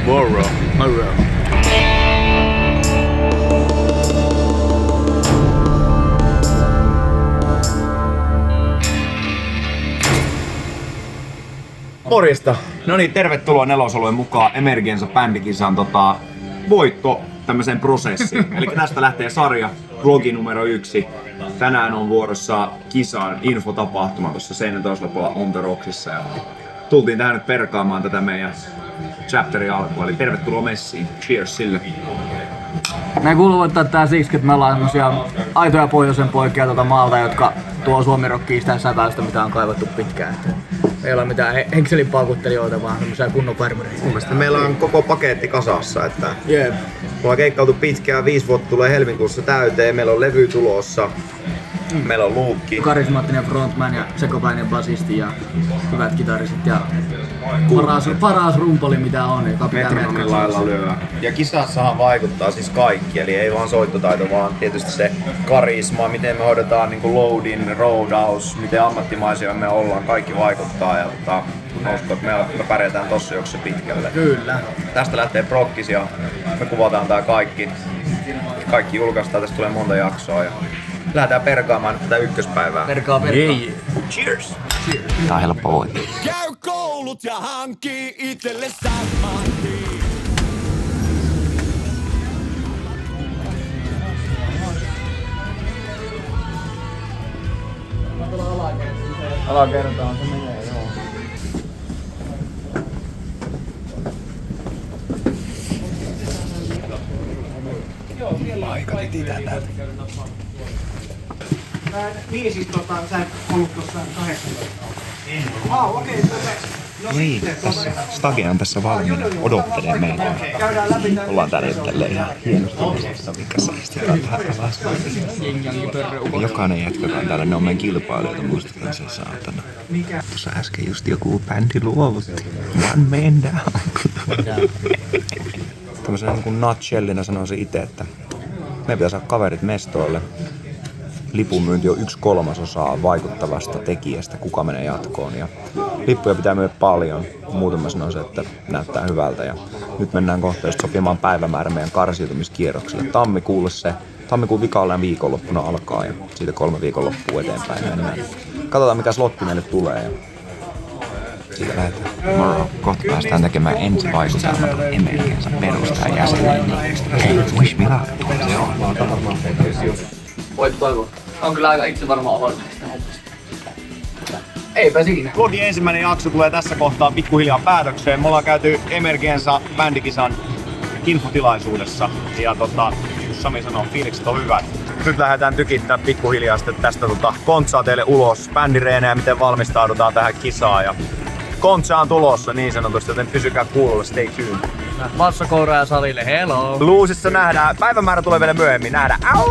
Moro. Moro. Morjesta! No niin, tervetuloa Nelosalueen mukaan Emergenza bändikisan voitto tämmöiseen prosessiin. Eli tästä lähtee sarja, vlogi numero 1. Tänään on vuorossa kisan infotapahtuma tuossa seinän toisella puolella On The Rocksissa. Ja tultiin tähän nyt perkaamaan tätä meidän chapterin alkua, eli tervetuloa messiin. Cheers sille! Näin kuuluu voittaa tää siksi, että me ollaan semmosia aitoja pohjoisen poikia maalta, jotka tuo suomirokkiin sitä säväystä, mitä on kaivattu pitkään. Ei ole mitään henkselin paukuttelijoita, vaan semmosia kunnon farmareita. Mun mielestä meillä on koko paketti kasassa, että Jep. Me ollaan keikkailtu pitkään, 5 vuotta tulee helmikuussa täyteen, meillä on levy tulossa, meillä on luukki. Karismaattinen frontman ja sekopäinen basisti ja hyvät kitaristit ja paras rumpali mitä on, joka pitää Metronomin lailla lyö. Ja kisassahan vaikuttaa siis kaikki, eli ei vaan soittotaito, vaan tietysti se karisma, miten me hoidetaan niin kuin loadin, roadaus, miten ammattimaisia me ollaan, kaikki vaikuttaa ja mä uskon, että me pärjätään tossa juoksussa pitkälle. Kyllä. Tästä lähtee prokkis ja me kuvataan tää kaikki julkaistaan, tästä tulee monta jaksoa ja lähdetään perkaamaan tätä ykköspäivää. Perkaa. Jei. Cheers! Tää on helppo voittaa. Käy koulut ja hankkii itselle sammantiin. Alakertaan se menee, joo. Aika titään täältä. Niin siis sä et ollut tossa 18. Okei. Niin, tässä Stage on tässä valmiina, odottelee meitä. Ollaan täällä nyt tälleen ihan hienosti mesessä, mikä saistetaan tähän alas. Jokainen jätkä, joka on täällä, ne on meidän kilpailijoita, muistetaan se saatana. Tuossa äsken just joku bändi luovutti. One man down. Tämmöisenä niin kuin nutshellina sanoisin itse, että meidän pitää saada kaverit mestoille. Lipunmyynti on 1/3 vaikuttavasta tekijästä, kuka menee jatkoon. Ja lippuja pitää myydä paljon. Muuten mä sanoisin, että näyttää hyvältä. Ja nyt mennään kohta just sopimaan päivämäärä meidän karsiutumiskierrokselle. Tammikuun vikaalla viikonloppuna alkaa ja siitä 3 viikonloppua eteenpäin mennään. Katsotaan mikä slotti meille tulee. Ja siitä lähdetään. Moro. Kohta päästään tekemään ensivaikutelmat Emergenza perustajan jäsenen. Hei, wish me luck. Se on. Voit toivoa. On kyllä aika itse varmaan aloitteesta hommasta. Eipä siinä. Vlogin ensimmäinen jakso tulee tässä kohtaa pikkuhiljaa päätökseen. Me ollaan käyty Emergenza bändikisan infotilaisuudessa ja Sami sanoo, fiilikset on hyvät. Nyt lähdetään tykittämään pikkuhiljaa sitten tästä kontsaa teille ulos, bändireenejä, miten valmistaudutaan tähän kisaan. Ja kontsa on tulossa niin sanotusti, joten pysykää kuulolla, stay tuned. Massakoura ja salille, hello! Bluesissa nähdään, päivämäärä tulee vielä myöhemmin, nähdään. Au!